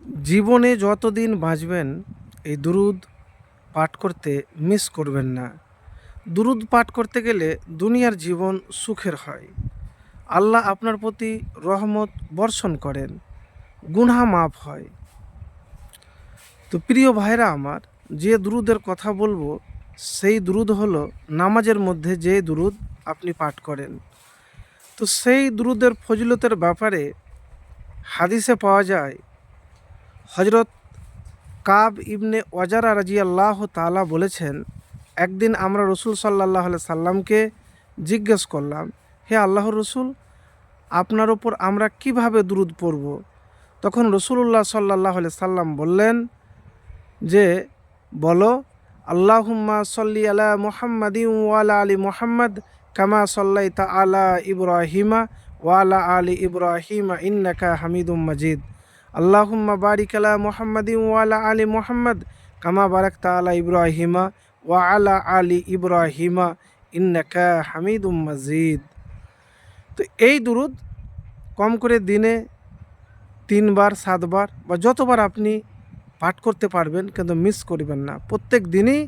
জীবনে যতদিন বাঁচবেন এই দুরুদ পাঠ করতে মিস করবেন না। দুরুদ পাঠ করতে গেলে দুনিয়ার জীবন সুখের হয়। আল্লাহ আপনার প্রতি রহমত বর্ষণ করেন, গুনাহ মাফ হয়। তো প্রিয় ভাইরা আমার, যে দুরুদের কথা বলবো সেই দুরুদ হলো নামাজের মধ্যে যে দুরুদ আপনি পাঠ করেন। তো সেই দুরুদের ফজিলতের ব্যাপারে হাদিসে পাওয়া যায়, হজরত কাব ইবনে ওয়াজারা রাজিয়াল্লাহু তাআলা বলেছেন, একদিন আমরা রসুল সাল্লাল্লাহু আলাইহি সাল্লামকে জিজ্ঞেস করলাম, হে আল্লাহর রসুল, আপনার ওপর আমরা কিভাবে দুরুদ পড়ব? তখন রসুলুল্লাহ সাল্লাল্লাহু আলাইহি সাল্লাম বললেন যে, বলো, আল্লাহুম্মা সল্লি আলা মুহাম্মাদিন ওয়া আলা আলি মুহাম্মাদ কামা সাল্লাইতা আলা ইব্রাহিমা ওয়া আলা আলি ইব্রাহিমা ইন্নাকা হামিদুম মাজিদ। আল্লাহুম্মা বারিক আলা মুহাম্মাদিন ওয়া আলা আলি মুহাম্মাদ কামা বারাকতা আলা ইব্রাহিমা ওয়া আলা আলি ইব্রাহিমা ইন্নাকা হামিদুম মাজিদ। তো এই দুরুদ কম করে দিনে 3বার 7বার বা যতবার আপনি পাঠ করতে পারবেন, কিন্তু মিস করবেন না। প্রত্যেক দিনই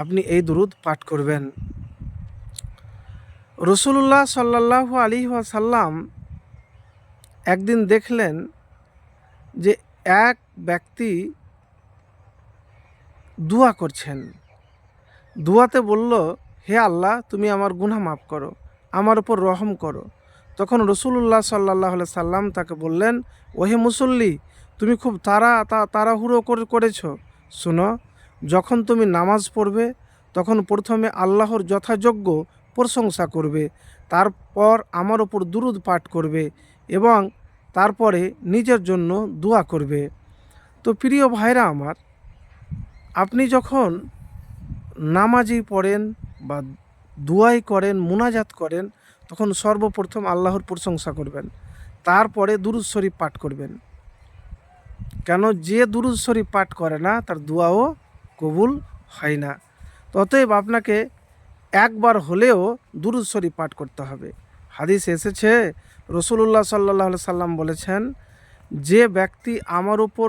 আপনি এই দুরুদ পাঠ করবেন। রসুলুল্লাহ সাল্লাল্লাহু আলাইহি ওয়াসাল্লাম একদিন দেখলেন যে এক ব্যক্তি দোয়া করছেন। দোয়াতে বলল, হে আল্লাহ, তুমি আমার গুনাহ মাফ করো, আমার উপর রহম করো। তখন রসুলুল্লাহ সাল্লাল্লাহু আলাইহি সাল্লাম তাকে বললেন, ওহে মুসল্লি, তুমি খুব তাড়াহুড়ো করেছ। শোনো, যখন তুমি নামাজ পড়বে তখন প্রথমে আল্লাহর যথাযোগ্য প্রশংসা করবে, তারপর আমার ওপর দুরুদ পাঠ করবে এবং তারপরে নিজের জন্য দোয়া করবে। তো প্রিয় ভাইরা আমার, আপনি যখন নামাজি পড়েন বা দুয়াই করেন, মুনাজাত করেন, তখন সর্বপ্রথম আল্লাহর প্রশংসা করবেন, তারপরে দুরুদ শরীফ পাঠ করবেন। কেন, যে দুরুদ শরীফ পাঠ করে না তার দুয়াও কবুল হয় না। অতএব আপনাকে একবার হলেও দুরুদ শরীফ পাঠ করতে হবে। হাদিস এসেছে, রসুলুল্লাহ সাল্লাল্লাহু আলাইহি সাল্লাম বলেছেন, যে ব্যক্তি আমার উপর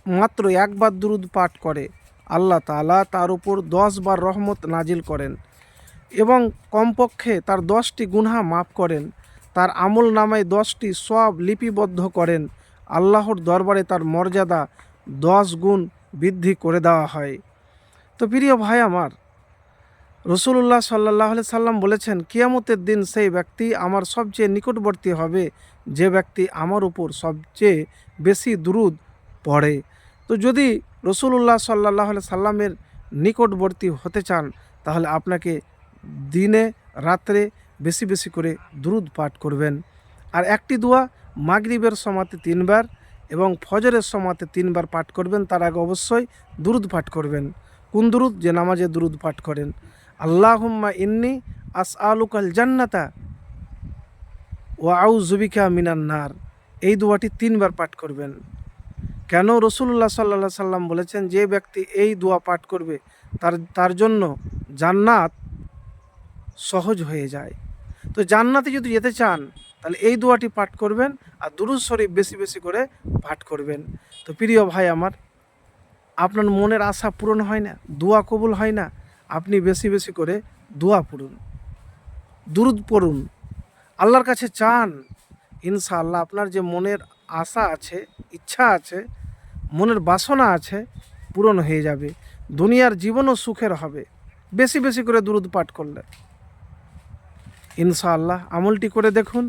মাত্র একবার দুরুদ পাঠ করে, আল্লাহ তাআলা তার উপর 10 বার রহমত নাজিল করেন এবং কমপক্ষে তার 10টি গুনাহ মাফ করেন, তার আমল নামায় 10টি সওয়াব লিপিবদ্ধ করেন, আল্লাহর দরবারে তার মর্যাদা 10 গুণ বৃদ্ধি করে দেওয়া হয়। তো প্রিয় ভাই আমার, রসুলুল্লাহ সাল্লাল্লাহু আলাইহি সাল্লাম বলেছেন, কিয়ামতের দিন সেই ব্যক্তি আমার সবচেয়ে নিকটবর্তী হবে যে ব্যক্তি আমার উপর সবচেয়ে বেশি দুরুদ পড়ে। তো যদি রসুলুল্লাহ সাল্লাল্লাহু আলাইহি সাল্লামের নিকটবর্তী হতে চান, তাহলে আপনাকে দিনে রাত্রে বেশি বেশি করে দুরুদ পাঠ করবেন। আর একটি দোয়া মাগরিবের সময়তে 3বার এবং ফজরের সময়তে 3বার পাঠ করবেন। তার আগে অবশ্যই দুরুদ পাঠ করবেন। কোন দুরুদ? যে নামাজে দুরুদ পাঠ করেন, আল্লাহুম্মা ইন্নি আসআলুকাল জান্নাতা ওয়া আউযু বিকা মিনান নার। এই দোয়াটি 3বার পাঠ করবেন। কেন? রসুলুল্লাহ সাল্লাল্লাহু আলাইহি সাল্লাম বলেছেন, যে ব্যক্তি এই দোয়া পাঠ করবে তার জন্য জান্নাত সহজ হয়ে যায়। তো জান্নাতে যদি যেতে চান, তাহলে এই দোয়াটি পাঠ করবেন আর দুরূদ শরীফ বেশি বেশি করে পাঠ করবেন। তো প্রিয় ভাই আমার, আপনার মনের আশা পূরণ হয় না, দোয়া কবুল হয় না, আপনি বেশি বেশি করে দোয়া পড়ুন, দুরূদ পড়ুন, আল্লাহর কাছে চান। ইনশাআল্লাহ আপনার যে মনের আশা আছে, ইচ্ছা আছে, মনের বাসনা আছে, পূরণ হয়ে যাবে। দুনিয়ার জীবনও সুখের হবে বেশি বেশি করে দুরূদ পাঠ করলে। ইনশাআল্লাহ আমলটি করে দেখুন,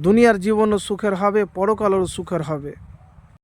দুনিয়ার জীবনও সুখের হবে, পরকালেরও সুখের হবে।